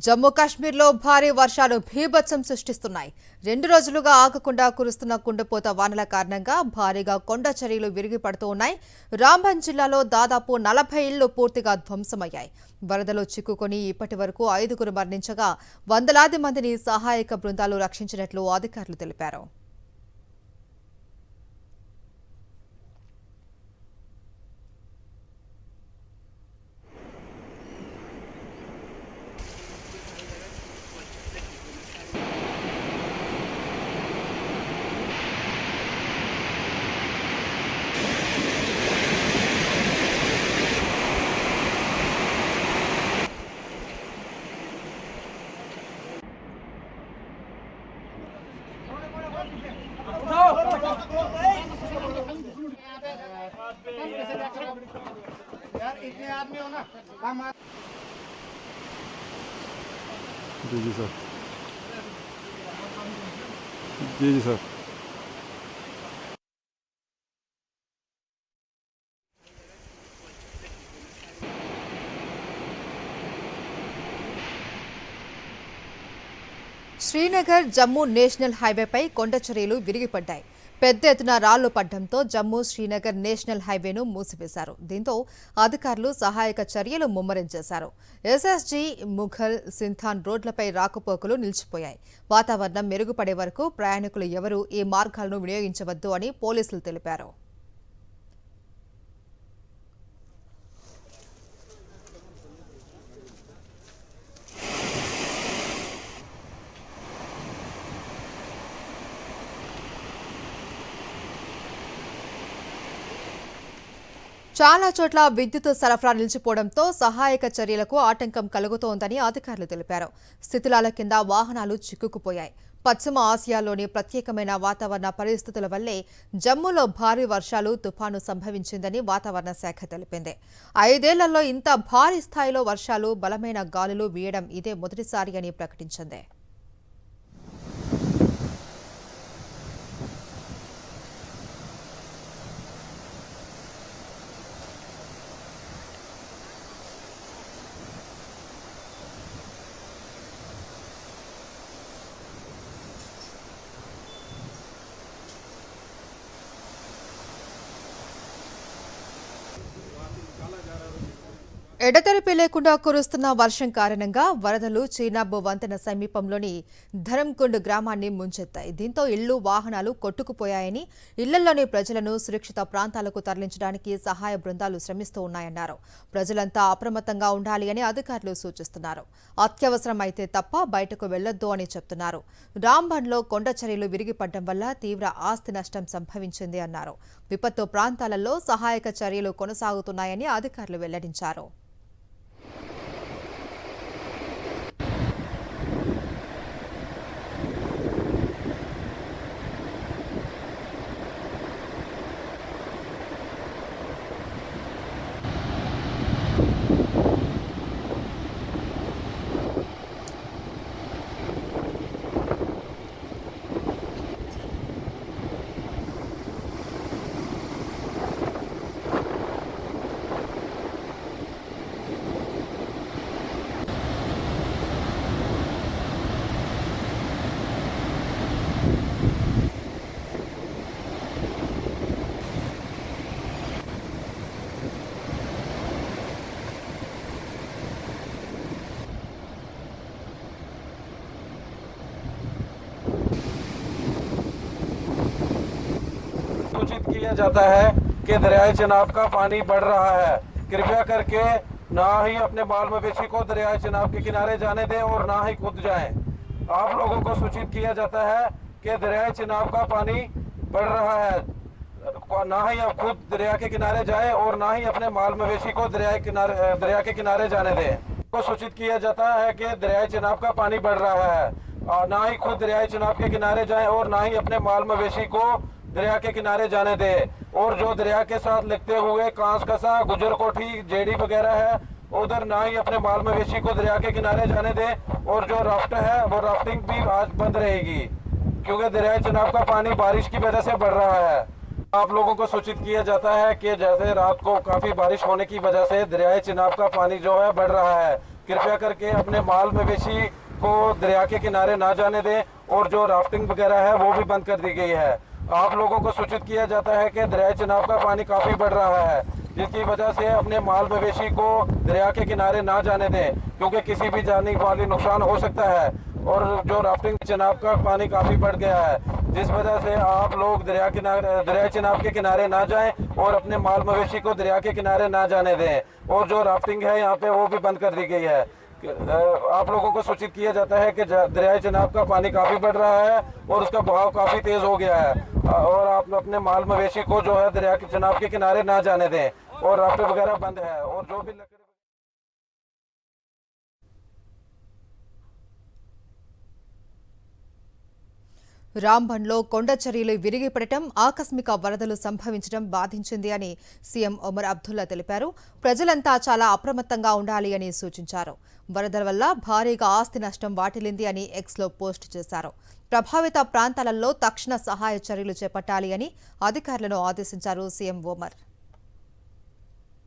జమ్మూ కాశ్మీర్లో భారీ వర్షాలు భీభత్సం సృష్టిస్తున్నాయి. 2 రోజులుగా ఆగకుండా కురుస్తున్న కుండపోత వానల కారణంగా భారీగా కొండ చర్యలు విరిగి పడుతూ ఉన్నాయి. రాంబన్ జిల్లాలో దాదాపు 40 ఇళ్లు పూర్తిగా ధ్వంసమయ్యాయి. వరదలో చిక్కుకొని ఇప్పటి వరకు 5గురు మరణించగా వందలాది మందిని సహాయక బృందాలు రక్షించినట్లు అధికారులు తెలిపారు. यार इतने आदमी हो ना हम जी सर जी सर శ్రీనగర్ జమ్మూ నేషనల్ హైవేపై కొండ చర్యలు విరిగిపడ్డాయి. పెద్ద ఎత్తున రాళ్లు పడడంతో జమ్మూ శ్రీనగర్ నేషనల్ హైవేను మూసివేశారు. దీంతో అధికారులు సహాయక చర్యలు ముమ్మరం చేశారు. ఎస్ఎస్జీ ముఘల్ సింథాన్ రోడ్లపై రాకపోకలు నిలిచిపోయాయి. వాతావరణం మెరుగుపడే వరకు ప్రయాణికులు ఎవరూ ఈ మార్గాలను వినియోగించవద్దు అని పోలీసులు తెలిపారు. చాలా చోట్ల విద్యుత్ సరఫరా నిలిచిపోవడంతో సహాయక చర్యలకు ఆటంకం కలుగుతోందని అధికారులు తెలిపారు. శిథిలాల కింద వాహనాలు చిక్కుకుపోయాయి. పశ్చిమ ఆసియాలోని ప్రత్యేకమైన వాతావరణ పరిస్థితుల వల్లే జమ్మూలో భారీ వర్షాలు, తుఫాను సంభవించిందని వాతావరణ శాఖ తెలిపింది. 5 ఏళ్లలో ఇంత భారీ స్థాయిలో వర్షాలు, బలమైన గాలులు వీయడం ఇదే మొదటిసారి అని ప్రకటించింది. ఎడతెరిపి లేకుండా కురుస్తున్న వర్షం కారణంగా వరదలు చీనాబ్ వంతెన సమీపంలోని ధరంకుండ్ గ్రామాన్ని ముంచెత్తాయి. దీంతో ఇళ్లు, వాహనాలు కొట్టుకుపోయాయని, ఇళ్లలోని ప్రజలను సురక్షిత ప్రాంతాలకు తరలించడానికి సహాయ బృందాలు శ్రమిస్తూ ఉన్నాయన్నారు. ప్రజలంతా అప్రమత్తంగా ఉండాలి అని అధికారులు సూచిస్తున్నారు. అత్యవసరం అయితే తప్ప బయటకు వెళ్లొద్దు అని చెప్తున్నారు. రాంబన్లో కొండ చర్యలు విరిగిపడడం వల్ల తీవ్ర ఆస్తి నష్టం సంభవించింది అన్నారు. విపత్తు ప్రాంతాలలో సహాయక చర్యలు కొనసాగుతున్నాయని అధికారులు వెల్లడించారు. सूचित किया जाता है कि दरियाए चिनाब का पानी बढ़ रहा है। कृपया करके ना ही अपने बाल मवेशी को दरियाए चिनाब के किनारे जाने दें और ना ही कूद जाएं। आप लोगों को सूचित किया जाता है कि दरियाए चिनाब का पानी बढ़ रहा है, ना ही आप खुद दरिया के किनारे जाएं और ना ही अपने माल मवेशी को दरिया के किनारे जाने दें। को सूचित किया जाता है कि दरियाए चिनाब का पानी बढ़ रहा है, ना ही खुद दरियाए चिनाब के किनारे जाएं और ना ही अपने माल मवेशी को दरिया के किनारे जाने दे। और जो दरिया के साथ लगते हुए कांस कसा, गुजर कोठी, जेडी वगैरह है, उधर ना ही अपने माल मवेशी को दरिया के किनारे जाने दे। और जो राफ्ट है वो राफ्टिंग भी आज बंद रहेगी क्योंकि दरिया चिनाब का पानी बारिश की वजह से बढ़ रहा है। आप लोगों को सूचित किया जाता है कि जैसे रात को काफी बारिश होने की वजह से दरियाए चिनाब का पानी जो है बढ़ रहा है, कृपया करके अपने माल मवेशी को दरिया के किनारे ना जाने दें और जो राफ्टिंग वगैरह है वो भी बंद कर दी गई है। आप लोगों को सूचित किया जाता है कि दरिया चिनाब का पानी काफ़ी बढ़ रहा है, जिसकी वजह से अपने माल मवेशी को दरिया के किनारे ना जाने दें, क्योंकि किसी भी जानी वाली नुकसान हो सकता है। और जो राफ्टिंग चिनाब का पानी काफ़ी बढ़ गया है, जिस वजह से आप लोग दरिया चिनाब के किनारे ना जाएं और अपने माल मवेशी को दरिया के किनारे ना जाने दें। और जो राफ्टिंग है यहाँ पे वो भी बंद कर दी गई है। आप लोगों को सूचित किया जाता है कि दरिया चिनाब का पानी काफ़ी बढ़ रहा है और उसका बहाव काफ़ी तेज़ हो गया है और आप अपने माल मवेशी को जो है दरिया के चिनाब के किनारे ना जाने दें और राफ्ट वगैरह बंद है। और जो भी రాంబన్లో కొండ చర్యలు విరిగిపడటం, ఆకస్మిక వరదలు సంభవించడం బాధించింది అని సీఎం ఒమర్ అబ్దుల్లా తెలిపారు. ప్రజలంతా చాలా అప్రమత్తంగా ఉండాలి అని సూచించారు. వరదల వల్ల భారీగా ఆస్తి నష్టం వాటిల్లింది అని ఎక్స్లో పోస్టు చేశారు. ప్రభావిత ప్రాంతాలలో తక్షణ సహాయ చర్యలు చేపట్టాలి అని అధికారులను ఆదేశించారు సీఎం ఒమర్.